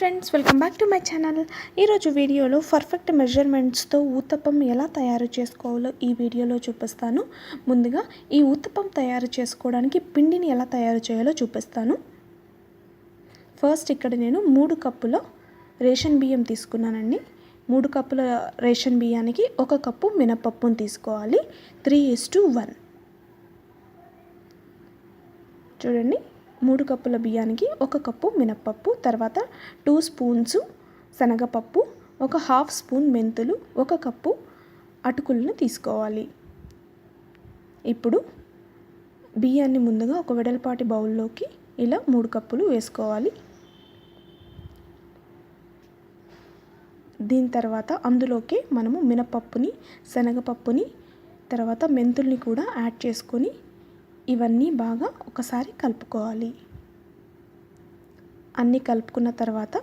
Friends, welcome back to my channel. ఈరోజు వీడియోలో perfect మెజర్మెంట్స్తో uttapam ఎలా తయారు చేసుకోవాలో ఈ వీడియోలో చూపిస్తాను. ముందుగా ఈ ఊతప్పం తయారు చేసుకోవడానికి పిండిని ఎలా తయారు చేయాలో చూపిస్తాను. ఫస్ట్ ఇక్కడ నేను 3 కప్పుల రేషన్ బియ్యం తీసుకున్నానండి. 3 కప్పుల రేషన్ బియ్యానికి 1 కప్పు మినపప్పును తీసుకోవాలి. 3:1. చూడండి, 3 కప్పుల బియ్యానికి 1 కప్పు మినప్పప్పు, తర్వాత 2 స్పూన్స్ శనగపప్పు, 1/2 స్పూన్ మెంతులు, 1 కప్పు అటుకులను తీసుకోవాలి. ఇప్పుడు బియ్యాన్ని ముందుగా ఒక వెడల్పాటి బౌల్లోకి ఇలా 3 కప్పులు వేసుకోవాలి. దీని తర్వాత అందులోకి మనము మినపప్పుని, శనగపప్పుని, తర్వాత మెంతుల్ని కూడా యాడ్ చేసుకొని ఇవన్నీ బాగా ఒకసారి కలుపుకోవాలి. అన్నీ కలుపుకున్న తర్వాత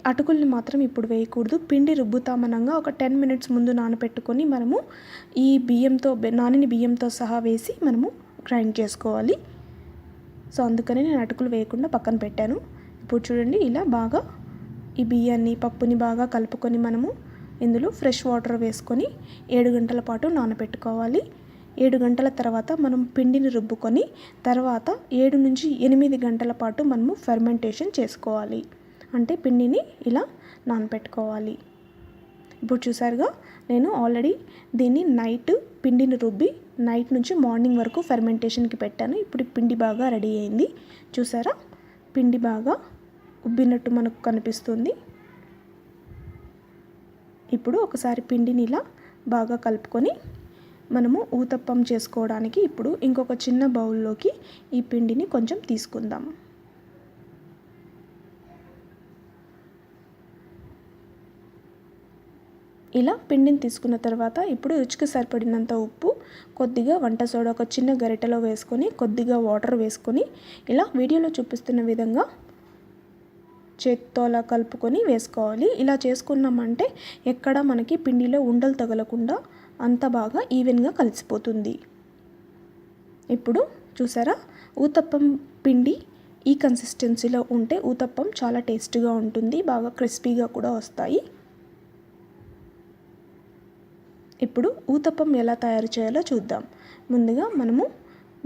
అటుకుల్ని మాత్రం ఇప్పుడు వేయకూడదు. పిండి రుబ్బుతామనంగా ఒక 10 మినిట్స్ ముందు నానబెట్టుకొని మనము ఈ నానిన బియ్యంతో సహా వేసి మనము గ్రైండ్ చేసుకోవాలి. సో అందుకని నేను అటుకులు వేయకుండా పక్కన పెట్టాను. ఇప్పుడు చూడండి, ఇలా బాగా ఈ బియ్యాన్ని, పప్పుని బాగా కలుపుకొని మనము ఇందులో ఫ్రెష్ వాటర్ వేసుకొని 7 గంటల పాటు నానబెట్టుకోవాలి. 7 గంటల తర్వాత మనం పిండిని రుబ్బుకొని తర్వాత 7 నుంచి 8 గంటల పాటు మనము ఫెర్మెంటేషన్ చేసుకోవాలి. అంటే పిండిని ఇలా నానబెట్టుకోవాలి. ఇప్పుడు చూసారుగా, నేను ఆల్రెడీ దీన్ని నైట్ పిండిని రుబ్బి నైట్ నుంచి మార్నింగ్ వరకు ఫెర్మెంటేషన్కి పెట్టాను. ఇప్పుడు పిండి బాగా రెడీ అయింది. చూసారా, పిండి బాగా ఉబ్బినట్టు మనకు కనిపిస్తుంది. ఇప్పుడు ఒకసారి పిండిని ఇలా బాగా కలుపుకొని మనము ఊతప్పం చేసుకోవడానికి ఇప్పుడు ఇంకొక చిన్న బౌల్లోకి ఈ పిండిని కొంచెం తీసుకుందాం. ఇలా పిండిని తీసుకున్న తర్వాత ఇప్పుడు రుచికి సరిపడినంత ఉప్పు, కొద్దిగా వంట సోడా ఒక చిన్న గరిటెలో వేసుకొని కొద్దిగా వాటర్ వేసుకొని ఇలా వీడియోలో చూపిస్తున్న విధంగా చేత్తో అలా కలుపుకొని వేసుకోవాలి. ఇలా చేసుకున్నామంటే ఎక్కడ మనకి పిండిలో ఉండలు తగలకుండా అంత బాగా ఈవెన్గా కలిసిపోతుంది. ఇప్పుడు చూసారా, ఊతప్పం పిండి ఈ కన్సిస్టెన్సీలో ఉంటే ఊతప్పం చాలా టేస్ట్గా ఉంటుంది, బాగా క్రిస్పీగా కూడా వస్తాయి. ఇప్పుడు ఊతప్పం ఎలా తయారు చేయాలో చూద్దాం. ముందుగా మనము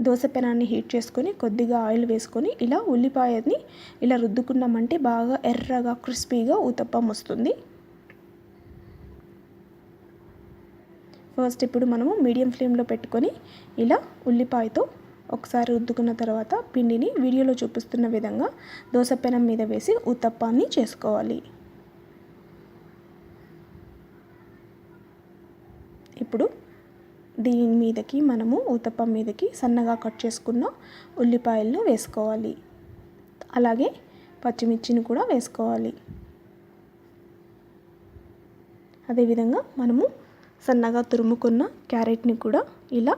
దోశ పెనాన్ని హీట్ చేసుకొని కొద్దిగా ఆయిల్ వేసుకొని ఇలా ఉల్లిపాయని ఇలా రుద్దుకున్నామంటే బాగా ఎర్రగా క్రిస్పీగా ఊతప్పం వస్తుంది. ఫస్ట్ ఇప్పుడు మనము మీడియం ఫ్లేమ్లో పెట్టుకొని ఇలా ఉల్లిపాయతో ఒకసారి రుద్దుకున్న తర్వాత పిండిని వీడియోలో చూపిస్తున్న విధంగా దోశ పెనం మీద వేసి ఊతప్పాన్ని చేసుకోవాలి. ఇప్పుడు దీని మీదకి మనము ఊతప్పం మీదకి సన్నగా కట్ చేసుకున్న ఉల్లిపాయలను వేసుకోవాలి. అలాగే పచ్చిమిర్చిని కూడా వేసుకోవాలి. అదేవిధంగా మనము సన్నగా తురుముకున్న క్యారెట్ని కూడా ఇలా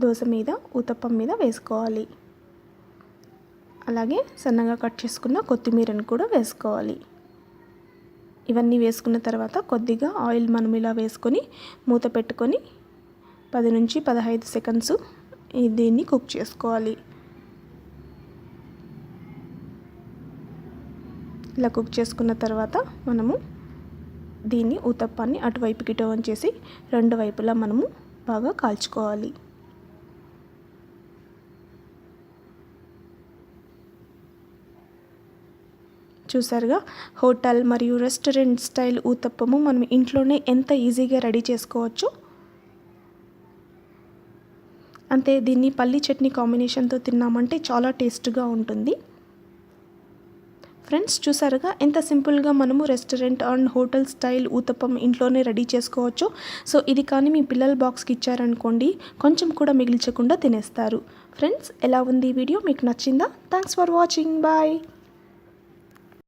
దోశ మీద, ఊతప్పం మీద వేసుకోవాలి. అలాగే సన్నగా కట్ చేసుకున్న కొత్తిమీరని కూడా వేసుకోవాలి. ఇవన్నీ వేసుకున్న తర్వాత కొద్దిగా ఆయిల్ మనం ఇలా వేసుకొని మూత పెట్టుకొని 10 నుంచి 15 సెకండ్స్ దీన్ని కుక్ చేసుకోవాలి. ఇలా కుక్ చేసుకున్న తర్వాత మనము దీన్ని ఊతప్పాన్ని అటువైపుకి టర్న్ చేసి 2 వైపులా మనము బాగా కాల్చుకోవాలి. చూసారుగా, హోటల్ మరియు రెస్టారెంట్ స్టైల్ ఊతప్పము మనం ఇంట్లోనే ఎంత ఈజీగా రెడీ చేసుకోవచ్చు. అంతే, దీన్ని పల్లి చట్నీ కాంబినేషన్తో తిన్నామంటే చాలా టేస్ట్గా ఉంటుంది. ఫ్రెండ్స్, చూసారుగా ఎంత సింపుల్గా మనము restaurant and hotel style uttapam ఇంట్లోనే రెడీ చేసుకోవచ్చు. సో ఇది కానీ మీ పిల్లల బాక్స్కి ఇచ్చారనుకోండి, కొంచెం కూడా మిగిల్చకుండా తినేస్తారు. ఫ్రెండ్స్, ఎలా ఉంది ఈ వీడియో? మీకు నచ్చిందా? Thanks for watching. బాయ్.